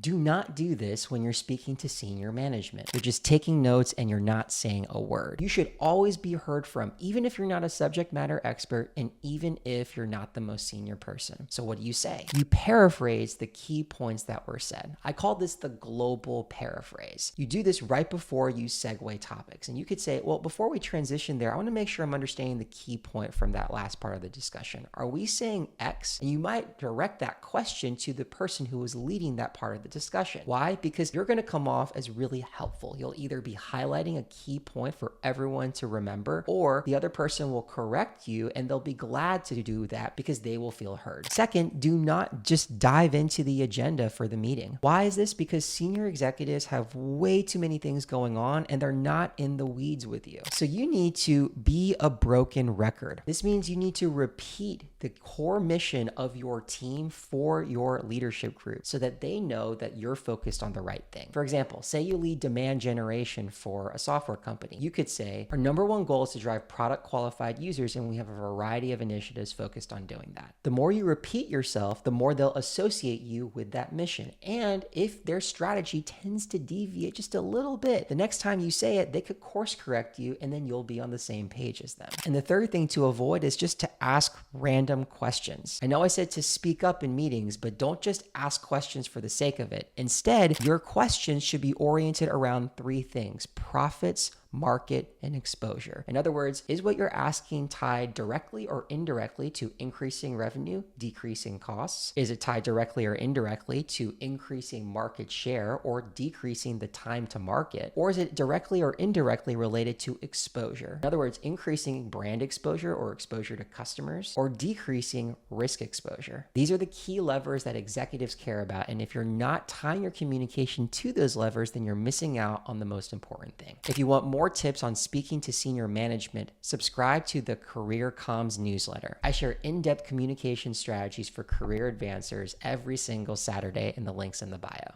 Do not do this when you're speaking to senior management. You're just taking notes and you're not saying a word. You should always be heard from, even if you're not a subject matter expert and even if you're not the most senior person. So what do? You paraphrase the key points that were said. I call this the global paraphrase. You do this right before you segue topics. And you could say, well, before we transition there, I want to make sure I'm understanding the key point from that last part of the discussion. Are we saying X? And you might direct that question to the person who was leading that part of the discussion. Why? Because you're going to come off as really helpful. You'll either be highlighting a key point for everyone to remember, or the other person will correct you and they'll be glad to do that because they will feel heard. Second, do not just dive into the agenda for the meeting. Why is this? Because senior executives have way too many things going on and they're not in the weeds with you. So you need to be a broken record. This means you need to repeat the core mission of your team for your leadership group so that they know that you're focused on the right thing. For example, say you lead demand generation for a software company. You could say, our number one goal is to drive product qualified users, and we have a variety of initiatives focused on doing that. The more you repeat yourself, the more they'll associate you with that mission. And if their strategy tends to deviate just a little bit, the next time you say it, they could course correct you and then you'll be on the same page as them. And the third thing to avoid is just to ask random questions. I know I said to speak up in meetings, but don't just ask questions for the sake of it. Instead, your questions should be oriented around three things: profits, market, and exposure. In other words, is what you're asking tied directly or indirectly to increasing revenue, decreasing costs? Is it tied directly or indirectly to increasing market share or decreasing the time to market? Or is it directly or indirectly related to exposure? In other words, increasing brand exposure or exposure to customers, or decreasing risk exposure. These are the key levers that executives care about. And if you're not tying your communication to those levers, then you're missing out on the most important thing. If you want more tips on speaking to senior management, subscribe to the Career Comms newsletter. I share in-depth communication strategies for career advancers every single Saturday, and the link's in the bio.